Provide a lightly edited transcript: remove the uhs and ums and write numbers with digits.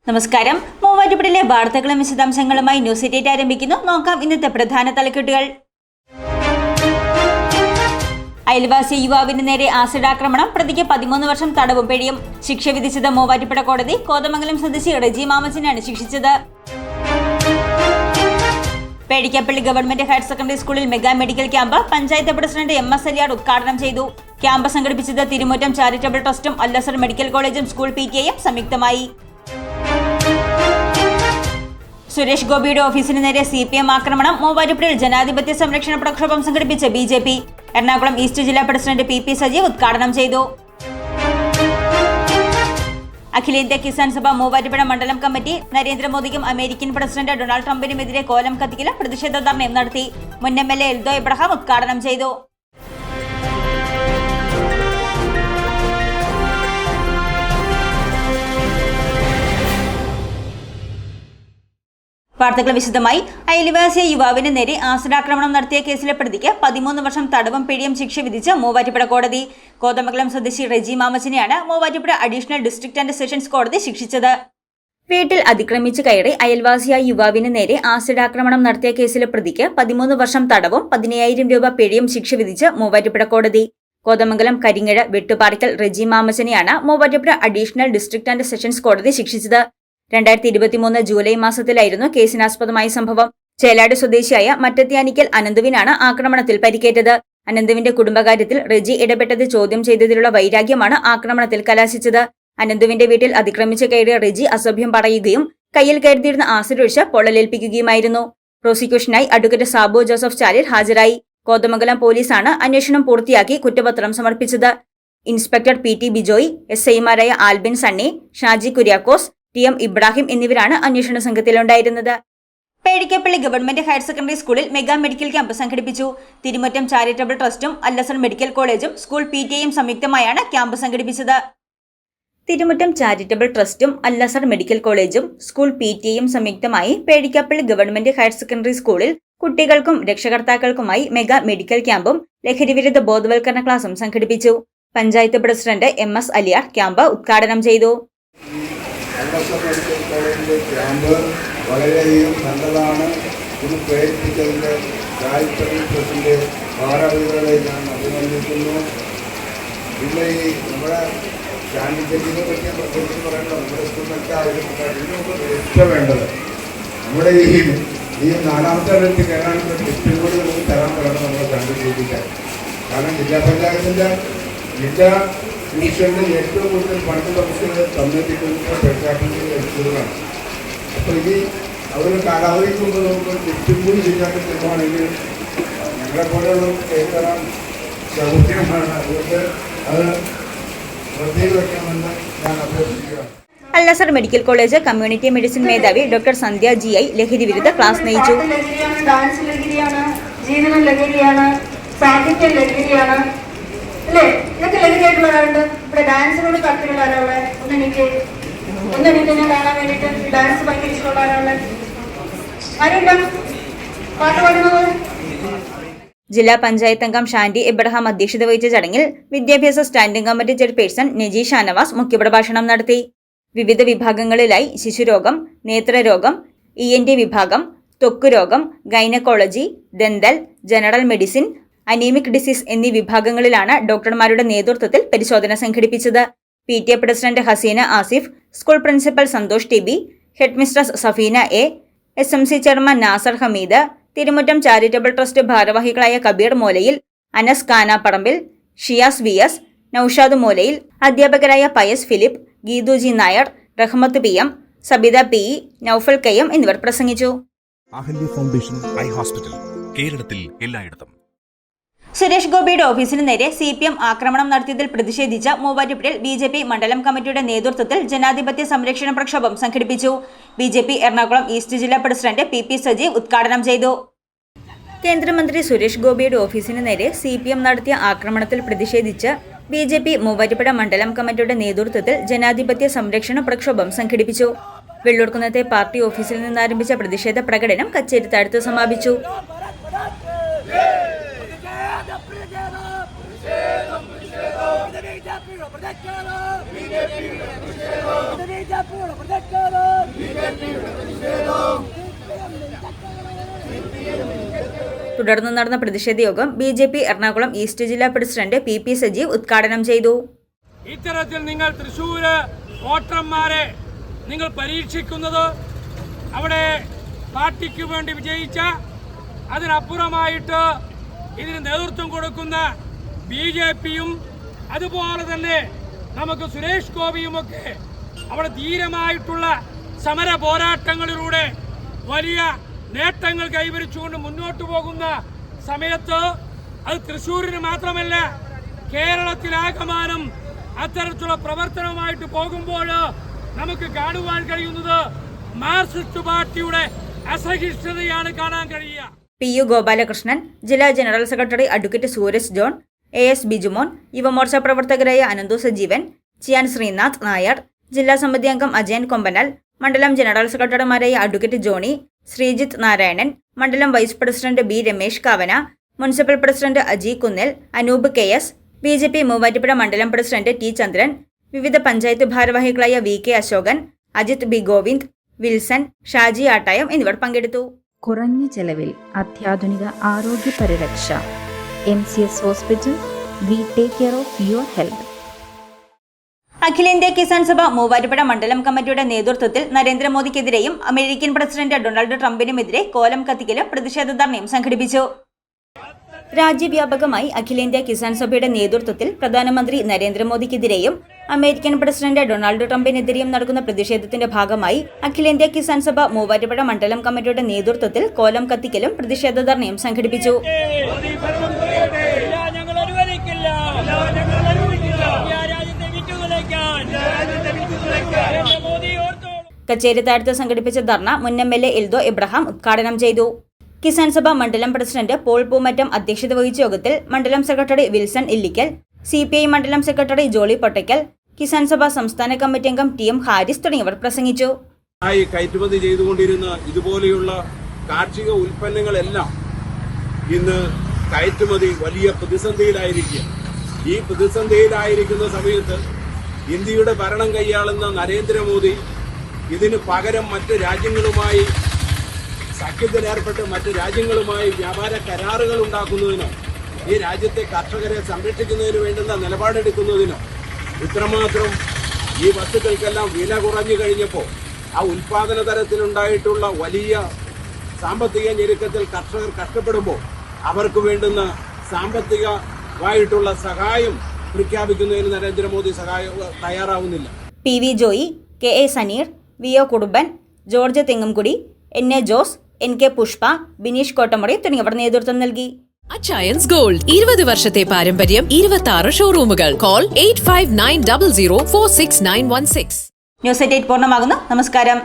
നമസ്കാരം. മൂവാറ്റുപുഴയിലെ വാർത്തകളും വിശദാംശങ്ങളുമായി ന്യൂസ് 88 ആരംഭിക്കുന്നു. നോക്കാം ഇന്നത്തെ പ്രധാന തലക്കെട്ടുകൾ. അയൽവാസി യുവാവിന് നേരെ ആസിഡ് ആക്രമണം, പ്രതിക്ക് 13 വർഷം തടവും പിഴയും. ശിക്ഷ വിധിച്ചത് മൂവാറ്റുപുഴ കോടതി. കോതമംഗലം സ്വദേശി റെജി മാമച്ചനാണ് ശിക്ഷിച്ചത്. പേടിക്കപ്പള്ളി ഗവൺമെന്റ് ഹയർ സെക്കൻഡറി സ്കൂളിൽ mega medical camp panchayat president MS Aliyar ഉദ്ഘാടനം ചെയ്തു. ക്യാമ്പ് സംഘടിപ്പിച്ചത് തിരുമുറ്റം ചാരിറ്റബിൾ ട്രസ്റ്റും അല്ലസർ മെഡിക്കൽ കോളേജും സ്കൂൾ PTA സംയുക്തമായി. സുരേഷ് ഗോപിയുടെ ഓഫീസിന് നേരെ CPM ആക്രമണം, മൂവാറ്റുപുഴയിൽ ജനാധിപത്യ സംരക്ഷണ പ്രക്ഷോഭം സംഘടിപ്പിച്ച BJP. എറണാകുളം ഈസ്റ്റ് ജില്ലാ പ്രസിഡന്റ് PP സജീവ് ഉദ്ഘാടനം ചെയ്തു. അഖിലേന്ത്യാ കിസാൻ സഭ മൂവാറ്റുപുഴ മണ്ഡലം കമ്മിറ്റി നരേന്ദ്രമോദിക്കും അമേരിക്കൻ പ്രസിഡന്റ് ഡൊണാൾഡ് ട്രംപിനുമെതിരെ കോലം കത്തിക്കലും പ്രതിഷേധ ധർണയും നടത്തി. മുൻ MLA എൽദോ എബ്രഹാം ഉദ്ഘാടനം ചെയ്തു. വാർത്തകൾ വിശദമായി. അയൽവാസിയ യുവാവിന് നേരെ ആസിഡാക്രമണം നടത്തിയ കേസിലെ പ്രതിക്ക് 13 വർഷം തടവും പിഴയും ശിക്ഷ വിധിച്ച് മൂവാറ്റുപുഴ കോടതി. കോതമംഗലം സ്വദേശി റെജി മാമച്ചനെയാണ് Muvattupuzha additional district and sessions കോടതി ശിക്ഷിച്ചത്. വീട്ടിൽ അതിക്രമിച്ച് കയറി അയൽവാസിയായ യുവാവിന് നേരെ ആസിഡാക്രമണം നടത്തിയ കേസിലെ പ്രതിക്ക് 13 വർഷം തടവും 15,000 രൂപ പിഴയും ശിക്ഷ വിധിച്ച് മൂവാറ്റുപുഴ കോടതി. കോതമംഗലം കരിങ്ങഴ വെട്ടുപാറയ്ക്കൽ റെജി മാമച്ചനെയാണ് Muvattupuzha additional district and sessions കോടതി ശിക്ഷിച്ചത്. 2023 ജൂലൈ മാസത്തിലായിരുന്നു കേസിനാസ്പദമായ സംഭവം. ചേലാട് സ്വദേശിയായ മറ്റത്യാനിക്കൽ അനന്തുവിനാണ് ആക്രമണത്തിൽ പരിക്കേറ്റത്. അനന്തുവിന്റെ കുടുംബകാര്യത്തിൽ റെജി ഇടപെട്ടത് ചോദ്യം ചെയ്തതിലുള്ള വൈരാഗ്യമാണ് ആക്രമണത്തിൽ കലാശിച്ചത്. അനന്തുവിന്റെ വീട്ടിൽ അതിക്രമിച്ച് കയറിയ റെജി അസഭ്യം പറയുകയും കയ്യിൽ കരുതിയിരുന്ന ആസിഡ് ഒഴിച്ച് പൊള്ളലേൽപ്പിക്കുകയുമായിരുന്നു. പ്രോസിക്യൂഷനായി അഡ്വക്കേറ്റ് സാബു ജോസഫ് ചാലിൽ ഹാജരായി. കോതമംഗലം പോലീസാണ് അന്വേഷണം പൂർത്തിയാക്കി കുറ്റപത്രം സമർപ്പിച്ചത്. ഇൻസ്പെക്ടർ PT ബിജോയ്, SIമാരായ ആൽബിൻ സണ്ണി, ഷാജി കുര്യാക്കോസ്, TM ഇബ്രാഹിം എന്നിവരാണ് അന്വേഷണ സംഘത്തിലുണ്ടായിരുന്നത്. പേടിക്കപ്പള്ളി ഗവൺമെന്റ് ഹയർ സെക്കൻഡറി സ്കൂളിൽ മെഗാ മെഡിക്കൽ ക്യാമ്പ് സംഘടിപ്പിച്ചു. തിരുമുറ്റം ചാരിറ്റബിൾ ട്രസ്റ്റും അല്ലസർ മെഡിക്കൽ കോളേജും സ്കൂൾ PTAയും സംയുക്തമായാണ് ക്യാമ്പ് സംഘടിപ്പിച്ചത്. തിരുമുറ്റം ചാരിറ്റബിൾ ട്രസ്റ്റും അല്ലസർ മെഡിക്കൽ കോളേജും സ്കൂൾ PTAയും സംയുക്തമായി പേടിക്കപ്പള്ളി ഗവൺമെന്റ് ഹയർ സെക്കൻഡറി സ്കൂളിൽ കുട്ടികൾക്കും രക്ഷകർത്താക്കൾക്കുമായി മെഗാ മെഡിക്കൽ ക്യാമ്പും ലഹരിവിരുദ്ധ ബോധവൽക്കരണ ക്ലാസും സംഘടിപ്പിച്ചു. Panchayat president MS Aliyar camp ഉദ്ഘാടനം ചെയ്തു. മെഡിക്കൽ കോളേജിലെ ക്യാമ്പ് വളരെയധികം നല്ലതാണ്. ഇത് പ്രയത്നിച്ചതിൻ്റെ ചാരിറ്റബിൾ ട്രസ്റ്റിൻ്റെ ഭാരവാഹികളെ ഞാൻ അഭിനന്ദിക്കുന്നു. പിന്നെ ഈ നമ്മുടെ കാൻഡിഡേറ്റിനെ പറ്റി പ്രത്യേകിച്ച് പറയേണ്ടത് നമ്മുടെ സ്കൂളിലൊക്കെ ആവശ്യപ്പെട്ടാൽ ഏറ്റവും വേണ്ടത് നമ്മുടെ ഈ 4ാമത്തെ ഇടത്ത് കയറാനുള്ള ലിസ്റ്റും കൂടി നമുക്ക് തരാൻ പറയണം നമ്മുടെ കാൻഡിഡേറ്റിക്കാൻ. കാരണം ജില്ലാ പഞ്ചായത്തിൻ്റെ ജില്ലാ ഡിവിഷനിൽ ഏറ്റവും കൂടുതൽ ഫണ്ട് നമുക്ക് തന്നിരിക്കുന്നത് പ്രഖ്യാപനത്തിൽ സ്കൂളാണ്. അപ്പോൾ ഇനി അവർ കാലാവധിക്ക് മുമ്പ് നമുക്ക് ലിസ്റ്റും കൂടി ശരിയാക്കി തരുവാണെങ്കിൽ ഞങ്ങളെപ്പോലെയുള്ള കയറാൻ സൗകര്യമാണ്. അതുകൊണ്ട് അത് ശ്രദ്ധയിൽ വയ്ക്കണമെന്ന് ഞാൻ അഭ്യർത്ഥിക്കുകയാണ്. അല്ലസർ മെഡിക്കൽ കോളേജ് കമ്മ്യൂണിറ്റി മെഡിസിൻ മേധാവി ഡോക്ടർ സന്ധ്യ GI ലഹരി വിരുദ്ധ ക്ലാസ് നയിച്ചു. ഡാൻസ് ലഹരിയാണ്, ജീവിതം ലഹരിയാണ്, സാഹിത്യം ലഹരിയാണ് അല്ലേ? ഇതൊക്കെ ലഹരിയായിട്ടുള്ള ആരുണ്ട് ഇവിടെ? ഡാൻസിനോട് താല്പര്യമുള്ള ആരാളെ ഒന്നെനിക്ക് ഞാൻ കാണാൻ വേണ്ടിയിട്ട് ഡാൻസ് ഭയങ്കര ഇഷ്ടമുള്ള ആരാളെ ആരുമില്ല? പാട്ട് പാടുന്നത്. ജില്ലാ പഞ്ചായത്ത് അംഗം ഷാൻഡി എബ്രഹാം അധ്യക്ഷത വഹിച്ച ചടങ്ങിൽ വിദ്യാഭ്യാസ standing committee chairperson Naji Shanavas മുഖ്യപ്രഭാഷണം നടത്തി. വിവിധ വിഭാഗങ്ങളിലായി ശിശുരോഗം, നേത്രരോഗം, ENT വിഭാഗം, ത്വക്കുരോഗം, gynaecology, dental, general medicine, anaemic disease എന്നീ വിഭാഗങ്ങളിലാണ് ഡോക്ടർമാരുടെ നേതൃത്വത്തിൽ പരിശോധന സംഘടിപ്പിച്ചത്. PTA president Haseena Asif, school principal Santhosh TB, head mistress Safeena A, SMC chairman Nasar Hameed, Thirumuttam charitable trust ഭാരവാഹികളായ കബീർ മോലയിൽ, അനസ് കാനാപ്പറമ്പിൽ, ഷിയാസ് VS, നൌഷാദ് മോലയിൽ, അധ്യാപകരായ Pius Philip, Geethu G Nair, Rahmath PM, Sabitha PE, Noufal KM എന്നിവർ പ്രസംഗിച്ചു. അഹല്യ ഫൗണ്ടേഷൻ ഐ ഹോസ്പിറ്റൽ, കേരളത്തിൽ എല്ലായിടത്തും. സുരേഷ് ഗോപിയുടെ ഓഫീസിന് നേരെ CPM ആക്രമണം നടത്തിയതിൽ പ്രതിഷേധിച്ച മൂവാറ്റുപുഴയിൽ BJP മണ്ഡലം കമ്മിറ്റിയുടെ നേതൃത്വത്തിൽ ജനാധിപത്യ സംരക്ഷണ പ്രക്ഷോഭം സംഘടിപ്പിച്ചു. BJP എറണാകുളം ഈസ്റ്റ് ജില്ലാ പ്രസിഡന്റ് PP സജീവ് ഉദ്ഘാടനം ചെയ്തു. കേന്ദ്രമന്ത്രി സുരേഷ് ഗോപിയുടെ ഓഫീസിന് നേരെ CPM നടത്തിയ ആക്രമണത്തിൽ പ്രതിഷേധിച്ച് BJP മൂവാറ്റുപുഴ മണ്ഡലം കമ്മിറ്റിയുടെ നേതൃത്വത്തിൽ ജനാധിപത്യ സംരക്ഷണ പ്രക്ഷോഭം സംഘടിപ്പിച്ചു. വെള്ളൂർക്കുന്നത്തെ പാർട്ടി ഓഫീസിൽ നിന്നാരംഭിച്ച പ്രതിഷേധ പ്രകടനം കച്ചേരിത്താഴത്ത് സമാപിച്ചു. തുടർന്ന് നടന്ന പ്രതിഷേധ യോഗം BJP എറണാകുളം ഈസ്റ്റ് ജില്ലാ പ്രസിഡന്റ് PP സജീവ് ഉദ്ഘാടനം ചെയ്തു. ഇത്തരത്തിൽ നിങ്ങൾ തൃശ്ശൂര് വോട്ടർമാരെ നിങ്ങൾ പരീക്ഷിക്കുന്നത് അവിടെ പാർട്ടിക്ക് വേണ്ടി വിജയിച്ച അതിനപ്പുറമായിട്ട് ഇതിന് നേതൃത്വം കൊടുക്കുന്ന BJPയും അതുപോലെ തന്നെ നമുക്ക് സുരേഷ് ഗോപിയുമൊക്കെ അവിടെ ധീരമായിട്ടുള്ള സമര പോരാട്ടങ്ങളിലൂടെ വലിയ നേട്ടങ്ങൾ കൈവരിച്ചുകൊണ്ട് മുന്നോട്ട് പോകുന്ന സമയത്ത് അത് തൃശ്ശൂരിന് മാത്രമല്ല കേരളത്തിലാകമാനം അത്തരത്തിലുള്ള പ്രവർത്തനവുമായിട്ട് പോകുമ്പോൾ നമുക്ക് കാണുവാൻ കഴിയുന്നത് മാർക്സിസ്റ്റ് പാർട്ടിയുടെ അസഹിഷ്ണുതയാണ് കാണാൻ കഴിയുക. PU ഗോപാലകൃഷ്ണൻ, ജില്ലാ general secretary advocate Sooraj John, AS Bijumon, Yuva Morcha പ്രവർത്തകരായ അനന്തു സജീവൻ, ചിയാൻ ശ്രീനാഥ് നായർ, ജില്ലാ സമിതി അംഗം അജയൻ കൊമ്പനാൽ, മണ്ഡലം ജനറൽ സെക്രട്ടറിമാരായ അഡ്വക്കേറ്റ് ജോണി, ശ്രീജിത്ത് നാരായണൻ, മണ്ഡലം vice president B Ramesh Kavana, municipal president Aji Kunnel, Anoop KS, BJP Muvattupuzha മണ്ഡലം പ്രസിഡന്റ് T ചന്ദ്രൻ, വിവിധ പഞ്ചായത്ത് ഭാരവാഹികളായ VK Asokan, Ajith B Govind, Wilson, Shaji Attayam എന്നിവർ പങ്കെടുത്തു. കുറഞ്ഞ ചെലവിൽ അത്യാധുനിക ആരോഗ്യ പരിരക്ഷ. MCS hospital. We take care of your health. അഖിലേന്ത്യാ കിസാൻ സഭ മൂവാറ്റുപുഴ മണ്ഡലം കമ്മിറ്റിയുടെ നേതൃത്വത്തിൽ നരേന്ദ്രമോദിക്കെതിരെയും അമേരിക്കൻ പ്രസിഡന്റ് ഡൊണാൾഡ് ട്രംപിനുമെതിരെ കോലം കത്തിക്കലും പ്രതിഷേധ ധർണയും സംഘടിപ്പിച്ചു. രാജ്യവ്യാപകമായി അഖിലേന്ത്യാ കിസാൻ സഭയുടെ നേതൃത്വത്തിൽ പ്രധാനമന്ത്രി നരേന്ദ്രമോദിക്കെതിരെയും അമേരിക്കൻ പ്രസിഡന്റ് ഡൊണാൾഡ് ട്രംപിനെതിരെയും നടക്കുന്ന പ്രതിഷേധത്തിന്റെ ഭാഗമായി അഖിലേന്ത്യാ കിസാൻ സഭ മൂവാറ്റുപുഴ മണ്ഡലം കമ്മിറ്റിയുടെ നേതൃത്വത്തിൽ കോലം കത്തിക്കലും പ്രതിഷേധ ധർണയും സംഘടിപ്പിച്ചു. കച്ചേരിത്താഴത്ത് സംഘടിപ്പിച്ച ധർണ മുൻ MLA എൽദോ എബ്രഹാം ഉദ്ഘാടനം ചെയ്തു. കിസാൻ സഭ മണ്ഡലം പ്രസിഡന്റ് പോൾ പൂമറ്റം അധ്യക്ഷത വഹിച്ച യോഗത്തിൽ മണ്ഡലം സെക്രട്ടറി വിൽസൺ ഇല്ലിക്കൽ, CPI മണ്ഡലം സെക്രട്ടറി ജോളി പൊട്ടയ്ക്കൽ, കിസാൻ സഭ സംസ്ഥാന കമ്മിറ്റി അംഗം TM ഹാരിസ് തുടങ്ങിയവർ പ്രസംഗിച്ചു. കയറ്റുമതി ചെയ്തുകൊണ്ടിരുന്ന ഇതുപോലെയുള്ള കാർഷിക ഉൽപ്പന്നങ്ങളെല്ലാം ഇന്ന് കയറ്റുമതി വലിയ പ്രതിസന്ധിയിലായിരിക്കുക. ഈ പ്രതിസന്ധിയിലായിരിക്കുന്ന സമയത്ത് ഇന്ത്യയുടെ ഭരണം കൈയാളുന്ന നരേന്ദ്രമോദി ഇതിന് പകരം മറ്റ് രാജ്യങ്ങളുമായി സഖ്യത്തിലേർപ്പെട്ട് മറ്റ് രാജ്യങ്ങളുമായി വ്യാപാര കരാറുകൾ ഉണ്ടാക്കുന്നതിനോ ഈ രാജ്യത്തെ കർഷകരെ സംരക്ഷിക്കുന്നതിന് വേണ്ടുന്ന നിലപാടെടുക്കുന്നതിനോ ഇത്രമാത്രം ഈ വസ്തുക്കൾക്കെല്ലാം വില കുറഞ്ഞു കഴിഞ്ഞപ്പോൾ ആ ഉൽപാദന തലത്തിലുണ്ടായിട്ടുള്ള വലിയ സാമ്പത്തിക ഞെരുക്കത്തിൽ കർഷകർ കഷ്ടപ്പെടുമ്പോൾ അവർക്ക് വേണ്ടുന്ന സാമ്പത്തികമായിട്ടുള്ള സഹായം പ്രഖ്യാപിക്കുന്നതിന് നരേന്ദ്രമോദി തയ്യാറാവുന്നില്ല. PV Joy, KA Saneer, VO Kudumban, George Thengumkudi, NA Jose, NK Pushpa, Bineesh Kottamuri തുടങ്ങിയവർ നേതൃത്വം നൽകി. അച്ചയൻസ് ഗോൾഡ് 20 വർഷത്തെ പാരമ്പര്യം, 26 ഷോറൂമുകൾ. കോൾ 8590046916. ന്യൂസ് 8 പൂർണ്ണമാകുന്നു. നമസ്കാരം.